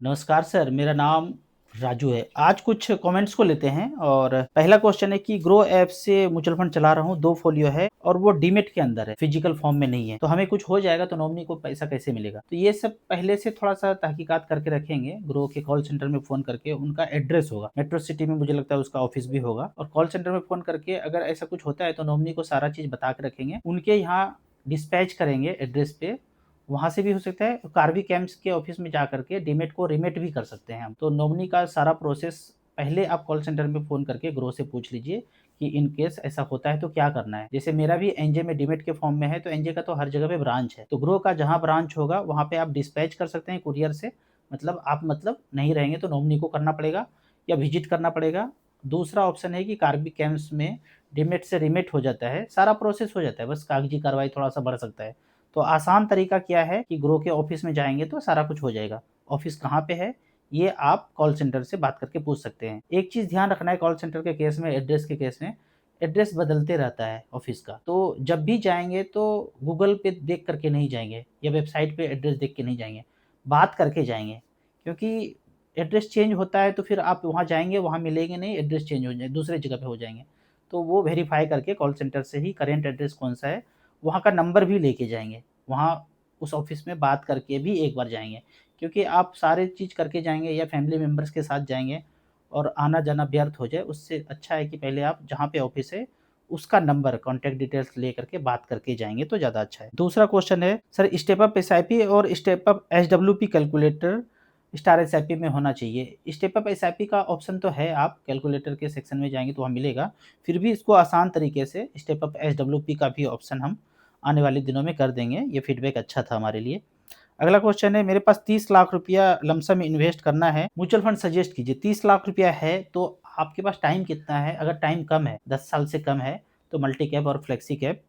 नमस्कार सर, मेरा नाम राजू है। आज कुछ कमेंट्स को लेते हैं और पहला क्वेश्चन है कि ग्रो ऐप से म्यूचुअल फंड चला रहा हूँ, 2 फ़ोलियो है और वो डीमैट के अंदर है, फिजिकल फॉर्म में नहीं है। तो हमें कुछ हो जाएगा तो नॉमिनी को पैसा कैसे मिलेगा? तो ये सब पहले से थोड़ा-सा तहकीकात करके रखेंगे। ग्रो के कॉल सेंटर में फ़ोन करके उनका एड्रेस होगा, मेट्रो सिटी में मुझे लगता है उसका ऑफ़िस भी होगा और कॉल सेंटर में फ़ोन करके अगर ऐसा कुछ होता है तो नॉमिनी को सारा चीज़ बता के रखेंगे। उनके यहाँ डिस्पैच करेंगे एड्रेस पे, वहाँ से भी हो सकता है, कार्बी कैम्प्स के ऑफिस में जा करके डीमैट को रीमेट भी कर सकते हैं हम। तो नॉमिनी का सारा प्रोसेस पहले आप कॉल सेंटर में फ़ोन करके ग्रो से पूछ लीजिए कि इन केस ऐसा होता है तो क्या करना है। जैसे मेरा भी एनजे में डीमैट के फॉर्म में है, तो एनजे का तो हर जगह पे ब्रांच है। तो ग्रो का जहाँ ब्रांच होगा वहाँ पे आप डिस्पैच कर सकते हैं कुरियर से, मतलब आप नहीं रहेंगे तो नॉमिनी को करना पड़ेगा या विजिट करना पड़ेगा। दूसरा ऑप्शन है कि कार्बी कैम्प्स में डीमैट से रीमेट हो जाता है, सारा प्रोसेस हो जाता है, बस कागजी कार्रवाई थोड़ा-सा बढ़ सकता है। तो आसान तरीका क्या है कि ग्रो के ऑफिस में जाएँगे तो सारा कुछ हो जाएगा। ऑफिस कहाँ पे है, ये आप कॉल सेंटर से बात करके पूछ सकते हैं। एक चीज़ ध्यान रखना है कॉल सेंटर के केस में, एड्रेस के केस में, एड्रेस बदलते रहता है ऑफिस का। तो जब भी जाएँगे तो गूगल पे देख कर के नहीं जाएँगे या वेबसाइट पे एड्रेस देख के नहीं जाएँगे, बात करके जाएँगे। क्योंकि एड्रेस चेंज होता है तो फिर आप वहाँ जाएँगे, वहाँ मिलेंगे नहीं, एड्रेस चेंज हो जाए दूसरे जगह पे हो जाएँगे। तो वो वेरीफ़ाई करके कॉल सेंटर से ही करेंट एड्रेस कौन-सा है, वहाँ का नंबर भी लेके जाएँगे। वहाँ उस ऑफ़िस में बात करके भी एक बार जाएँगे, क्योंकि आप सारे चीज़ करके जाएँगे या फैमिली मेंबर्स के साथ जाएँगे और आना-जाना व्यर्थ हो जाए, उससे अच्छा है कि पहले आप जहाँ पे ऑफ़िस है, उसका नंबर, कॉन्टैक्ट डिटेल्स लेकर के बात करके जाएँगे तो ज़्यादा अच्छा है। दूसरा क्वेश्चन है, सर स्टेप अप एसआईपी और step up SWP calculator star SIP में होना चाहिए। स्टेप अप एसआईपी का ऑप्शन तो है, आप कैलकुलेटर के सेक्शन में जाएँगे तो वहाँ मिलेगा। फिर भी इसको आसान तरीके से स्टेप अप एसडब्ल्यूपी का भी ऑप्शन हम आने वाले दिनों में कर देंगे, ये फीडबैक अच्छा था हमारे लिए। अगला क्वेश्चन है, मेरे पास 30 लाख रुपया लमसम इन्वेस्ट करना है, म्यूचुअल फंड सजेस्ट कीजिए। 30 लाख रुपया है तो आपके पास टाइम कितना है? अगर टाइम कम है, 10 साल से कम है, तो मल्टी कैप और फ्लेक्सी कैप,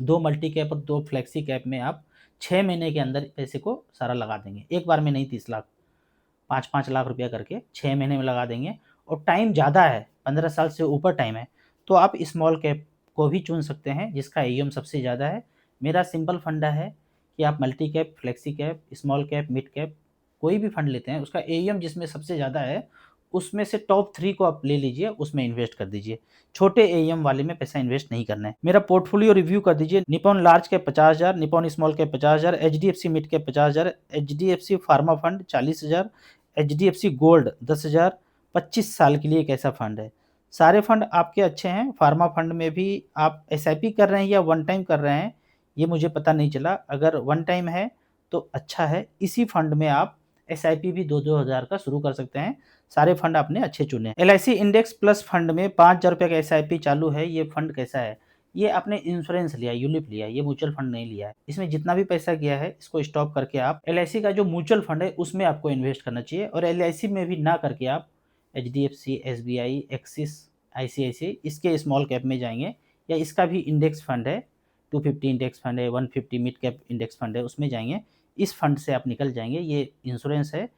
2 मल्टी कैप और 2 फ्लेक्सी कैप में आप 6 महीने के अंदर पैसे को सारा लगा देंगे। एक बार में नहीं 30 लाख, 5-5 लाख रुपया करके 6 महीने में लगा देंगे और टाइम ज़्यादा है, 15 साल से ऊपर टाइम है, तो आप स्मॉल कैप को भी चुन सकते हैं जिसका एयूएम सबसे ज़्यादा है। मेरा सिंपल फंडा है कि आप multi cap, flexi cap, small cap, mid cap कोई भी फंड लेते हैं, उसका एयूएम जिसमें सबसे ज़्यादा है, उसमें से टॉप 3 को आप ले लीजिए, उसमें इन्वेस्ट कर दीजिए। छोटे एयूएम वाले में पैसा इन्वेस्ट नहीं करना है। मेरा पोर्टफोलियो रिव्यू कर दीजिए। Nippon large cap 50,000, Nippon small cap 50,000, HDFC mid cap 50,000, HDFC pharma fund 40,000, HDFC gold 10,000, 25 साल के लिए एक ऐसा फंड है। सारे फंड आपके अच्छे हैं, फार्मा फंड में भी आप एसआईपी कर रहे हैं या वन टाइम कर रहे हैं, ये मुझे पता नहीं चला। अगर वन टाइम है तो अच्छा है, इसी फंड में आप एसआईपी भी 2-2 हज़ार का शुरू कर सकते हैं। सारे फंड आपने अच्छे चुने। एलआईसी इंडेक्स प्लस फंड में ₹5,000 का एसआईपी चालू है, ये फंड कैसा है? ये आपने इंश्योरेंस लिया है, यूलिप लिया है, ये म्यूचुअल फंड नहीं लिया है। इसमें जितना भी पैसा गया है, इसको स्टॉप करके आप एलआईसी का जो म्यूचुअल फंड है, उसमें आपको इन्वेस्ट करना चाहिए और एलआईसी में भी ना करके आप एचडीएफसी, एसबीआई, एक्सिस, आईसीआईसीआई इसके स्मॉल कैप में जाएँगे या इसका भी इंडेक्स फंड है, 250 इंडेक्स फंड है, 150 मिड कैप इंडेक्स फंड है, उसमें जाएँगे। इस फंड से आप निकल जाएँगे, ये इंश्योरेंस है,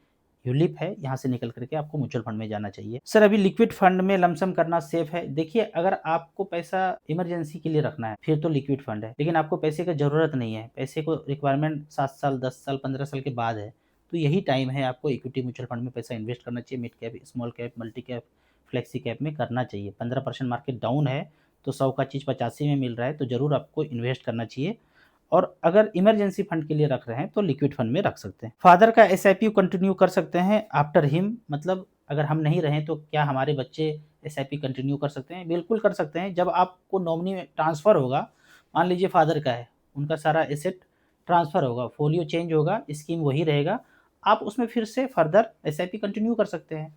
यूलिप है, यहाँ से निकल कर के आपको म्यूचुअल फंड में जाना चाहिए। सर अभी लिक्विड फंड में लमसम करना सेफ है? देखिए, अगर आपको पैसा इमरजेंसी के लिए रखना है, फिर तो लिक्विड फंड है, लेकिन आपको पैसे की ज़रूरत नहीं है, पैसे को रिक्वायरमेंट 7 साल, 10 साल, 15 साल के बाद है, तो यही टाइम है आपको इक्विटी म्यूचुअल फंड में पैसा इन्वेस्ट करना चाहिए। Mid cap, small cap, multi cap, flexi cap में करना चाहिए। 15% मार्केट डाउन है, तो 100 का चीज़ 85 में मिल रहा है, तो ज़रूर आपको इन्वेस्ट करना चाहिए। और अगर इमरजेंसी फंड के लिए रख रहे हैं तो लिक्विड फंड में रख सकते हैं। फादर का एसआईपी कंटिन्यू कर सकते हैं आफ्टर हिम, मतलब अगर हम नहीं रहें तो क्या हमारे बच्चे एसआईपी कंटिन्यू कर सकते हैं? बिल्कुल कर सकते हैं। जब आपको नॉमिनी में ट्रांसफ़र होगा, मान लीजिए फादर का है, उनका सारा एसेट ट्रांसफ़र होगा, फ़ोलियो चेंज होगा, स्कीम वही रहेगा, आप उसमें फिर से फर्दर एसआईपी कंटिन्यू कर सकते हैं।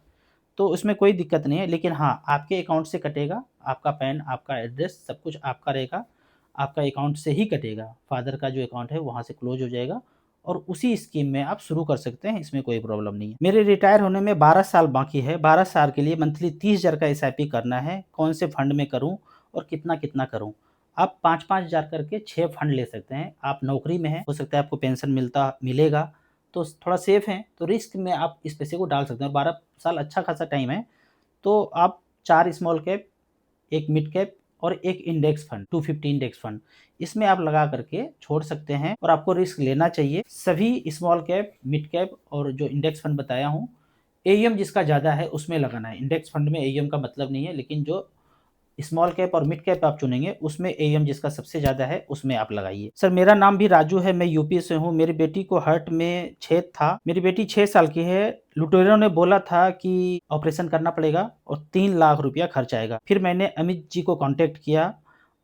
तो उसमें कोई दिक्कत नहीं है, लेकिन हाँ, आपके अकाउंट से कटेगा, आपका पैन, आपका एड्रेस सब कुछ आपका रहेगा, आपका अकाउंट से ही कटेगा। फादर का जो अकाउंट है वहाँ से क्लोज़ हो जाएगा और उसी स्कीम में आप शुरू कर सकते हैं, इसमें कोई प्रॉब्लम नहीं है। मेरे रिटायर होने में 12 साल बाकी है, 12 साल के लिए मंथली 30,000 का एसआईपी करना है, कौन से फंड में करूँ और कितना-कितना करूँ? आप 5-5 हज़ार करके 6 फंड ले सकते हैं। आप नौकरी में हैं, हो सकता है आपको पेंशन मिलेगा, तो थोड़ा सेफ हैं, तो रिस्क में आप इस पैसे को डाल सकते हैं और 12 साल अच्छा खासा टाइम है। तो आप 4 स्मॉल कैप, 1 मिड कैप और एक इंडेक्स फंड 250 इंडेक्स फंड, इसमें आप लगा करके छोड़ सकते हैं और आपको रिस्क लेना चाहिए। सभी स्मॉल कैप, मिड कैप और जो इंडेक्स फंड बताया हूँ, एईएम जिसका ज़्यादा है उसमें लगाना है। इंडेक्स फंड में एईएम का मतलब नहीं है, लेकिन जो स्मॉल कैप और मिड कैप आप चुनेंगे उसमें एईएम जिसका सबसे ज़्यादा है उसमें आप लगाइए। सर मेरा नाम भी राजू है, मैं यूपी से हूँ। मेरी बेटी को हार्ट में छेद था। मेरी बेटी 6 साल की है। लुटेरों ने बोला था कि ऑपरेशन करना पड़ेगा और 3 लाख रुपया खर्च आएगा। फिर मैंने अमित जी को कॉन्टैक्ट किया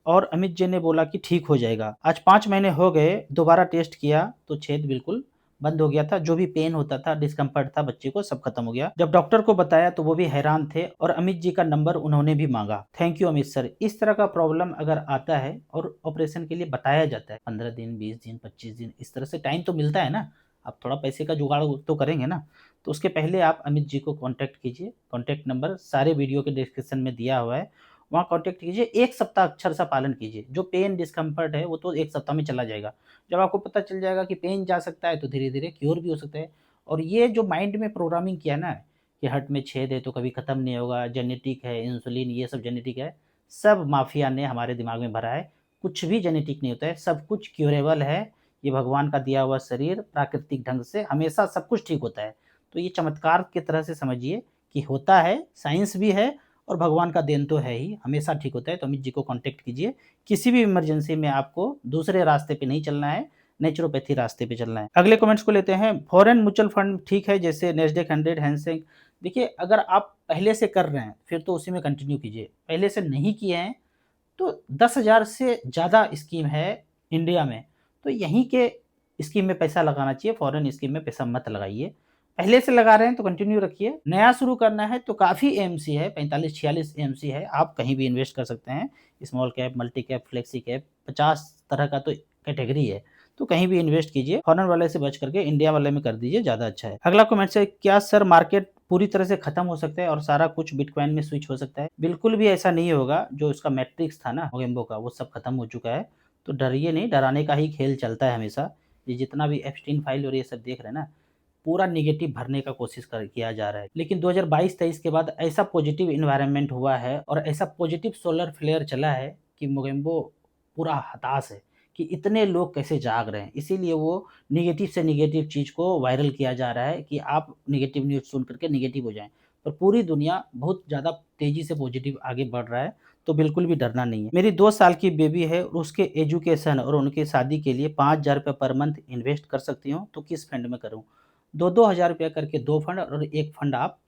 और अमित जी ने बोला कि ठीक हो जाएगा। आज 5 महीने हो गए, दोबारा टेस्ट किया तो छेद बिल्कुल बंद हो गया था। जो भी पेन होता था, डिस्कम्फर्ट था बच्चे को, सब खत्म हो गया। जब डॉक्टर को बताया तो वो भी हैरान थे और अमित जी का नंबर उन्होंने भी मांगा। Thank you Amit sir. इस तरह का प्रॉब्लम अगर आता है और ऑपरेशन के लिए बताया जाता है 15 दिन, 20 दिन, 25 दिन, इस तरह से टाइम तो मिलता है ना। आप थोड़ा पैसे का जुगाड़ तो करेंगे ना। तो उसके पहले आप अमित जी को कॉन्टैक्ट कीजिए। कॉन्टैक्ट नंबर सारे वीडियो के डिस्क्रिप्शन में दिया हुआ है, वहाँ कॉन्टैक्ट कीजिए। 1 सप्ताह अक्षर सा पालन कीजिए। जो पेन डिस्कम्फर्ट है वो तो 1 सप्ताह में चला जाएगा। जब आपको पता चल जाएगा कि पेन जा सकता है तो धीरे-धीरे क्योर भी हो सकता है। और ये जो माइंड में प्रोग्रामिंग किया ना कि हार्ट में छेद है तो कभी ख़त्म नहीं होगा, जेनेटिक है, इंसुलिन ये सब जेनेटिक है, सब माफिया ने हमारे दिमाग में भरा है। कुछ भी जेनेटिक नहीं होता है, सब कुछ क्यूरेबल है। ये भगवान का दिया हुआ शरीर प्राकृतिक ढंग से हमेशा सब कुछ ठीक होता है। तो ये चमत्कार की तरह से समझिए कि होता है, साइंस भी है और भगवान का देन तो है ही, हमेशा ठीक होता है। तो अमित जी को कॉन्टैक्ट कीजिए। किसी भी इमरजेंसी में आपको दूसरे रास्ते पे नहीं चलना है, नेचुरोपैथी रास्ते पे चलना है। अगले कमेंट्स को लेते हैं। फॉरेन म्यूचुअल फंड ठीक है, जैसे नेस्डेक 100, हैंसेक। देखिए अगर आप पहले से कर रहे हैं फिर तो उसी में कंटिन्यू कीजिए। पहले से नहीं किए हैं तो 10,000 से ज़्यादा स्कीम है इंडिया में, तो यहीं के स्कीम में पैसा लगाना चाहिए, फॉरेन स्कीम में पैसा मत लगाइए। पहले से लगा रहे हैं तो कंटिन्यू रखिए। नया शुरू करना है तो काफ़ी एएमसी है, 45-46 एएमसी है, आप कहीं भी इन्वेस्ट कर सकते हैं। Small cap, multi cap, flexi cap, 50 तरह का तो कैटेगरी है, तो कहीं भी इन्वेस्ट कीजिए। फॉरेन वाले से बच करके इंडिया वाले में कर दीजिए, ज़्यादा अच्छा है। अगला कमेंट है, क्या सर मार्केट पूरी तरह से खत्म हो सकता है और सारा कुछ बिटकॉइन में स्विच हो सकता है? बिल्कुल भी ऐसा नहीं होगा। जो उसका मैट्रिक्स था ना मोगेम्बो का, वो सब खत्म हो चुका है। तो डरिए नहीं, डराने का ही खेल चलता है हमेशा। ये जितना भी एप्स्टीन फाइल और ये सब देख रहे हैं ना, पूरा नेगेटिव भरने का कोशिश किया जा रहा है। लेकिन 2022-23 के बाद ऐसा पॉजिटिव इन्वायरमेंट हुआ है और ऐसा पॉजिटिव सोलर फ्लेयर चला है कि मोगेम्बो पूरा हताश है कि इतने लोग कैसे जाग रहे हैं। इसीलिए वो नेगेटिव से नेगेटिव चीज़ को वायरल किया जा रहा है कि आप नेगेटिव न्यूज़ सुन करके नेगेटिव हो जाएँ। और पूरी दुनिया बहुत ज़्यादा तेज़ी से पॉजिटिव आगे बढ़ रहा है, तो बिल्कुल भी डरना नहीं है। मेरी 2 साल की बेबी है और उसके एजुकेशन और उनकी शादी के लिए ₹5,000 पर मंथ इन्वेस्ट कर सकती हूँ, तो किस फंड में करूँ? 2-2 हज़ार रुपया करके 2 फंड और 1 फंड आप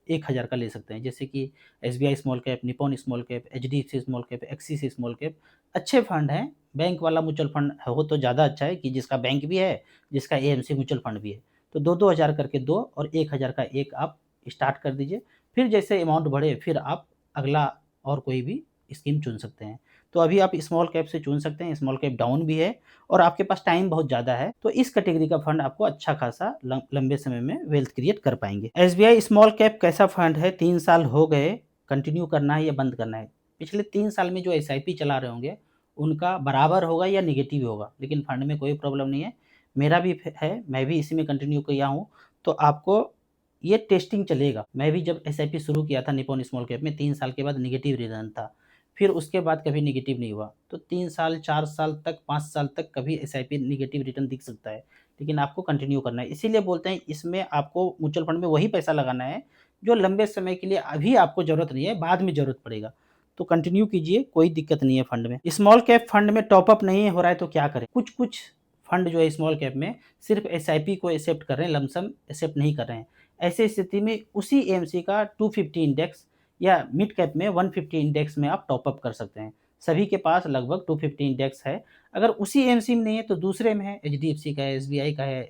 1,000 का ले सकते हैं। जैसे कि SBI small cap, Nippon small cap, HDFC small cap, axis small cap, अच्छे फंड हैं। बैंक वाला म्यूचुअल फंड हो तो ज़्यादा अच्छा है कि जिसका बैंक भी है, जिसका एएमसी म्यूचुअल फंड भी है। तो 2-2 हज़ार करके 2 और 1,000 का 1 आप स्टार्ट कर दीजिए। फिर जैसे अमाउंट बढ़े फिर आप अगला और कोई भी स्कीम चुन सकते हैं। तो अभी आप स्मॉल कैप से चुन सकते हैं, स्मॉल कैप डाउन भी है और आपके पास टाइम बहुत ज़्यादा है, तो इस कैटेगरी का फंड आपको अच्छा खासा लंबे समय में वेल्थ क्रिएट कर पाएँगे। एसबीआई स्मॉल कैप कैसा फंड है? 3 साल हो गए, कंटिन्यू करना है या बंद करना है? पिछले 3 साल में जो एसआईपी चला रहे होंगे, उनका बराबर होगा या नेगेटिव ही होगा, लेकिन फंड में कोई प्रॉब्लम नहीं है। मेरा भी है, मैं भी इसी में कंटिन्यू किया हूँ, तो आपको ये टेस्टिंग चलेगा। मैं भी जब एसआईपी शुरू किया था निप्पॉन स्मॉल कैप में, 3 साल के बाद नेगेटिव रिटर्न था। फिर उसके बाद कभी नेगेटिव नहीं हुआ। तो 3 साल, 4 साल तक, 5 साल तक कभी एसआईपी नेगेटिव रिटर्न दिख सकता है, लेकिन आपको कंटिन्यू करना है। इसीलिए बोलते हैं इसमें आपको म्यूचुअल फंड में वही पैसा लगाना है, जो लंबे समय के लिए अभी आपको ज़रूरत नहीं है, बाद में ज़रूरत पड़ेगा। तो कंटिन्यू कीजिए, कोई दिक्कत नहीं है फंड में। स्मॉल कैप फंड में टॉप अप नहीं हो रहा है तो क्या करें? कुछ-कुछ फंड जो है स्मॉल कैप में सिर्फ़ एसआईपी को एक्सेप्ट कर रहे हैं, लमसम एक्सेप्ट नहीं कर रहे हैं। ऐसी स्थिति में उसी एएमसी का 250 इंडेक्स या मिड कैप में 150 इंडेक्स में आप टॉप अप कर सकते हैं। सभी के पास लगभग 250 इंडेक्स है। अगर उसी एएमसी में नहीं है तो दूसरे में है, एचडीएफसी का है, एसबीआई का है,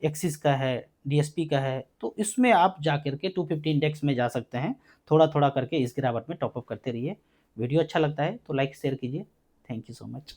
एक्सिस का है, डीएसपी का है, तो इसमें आप जाकर के 250 इंडेक्स में जा सकते हैं। थोड़ा-थोड़ा करके इस गिरावट में टॉप अप करते रहिए। वीडियो अच्छा लगता है तो लाइक शेयर कीजिए। Thank you so much.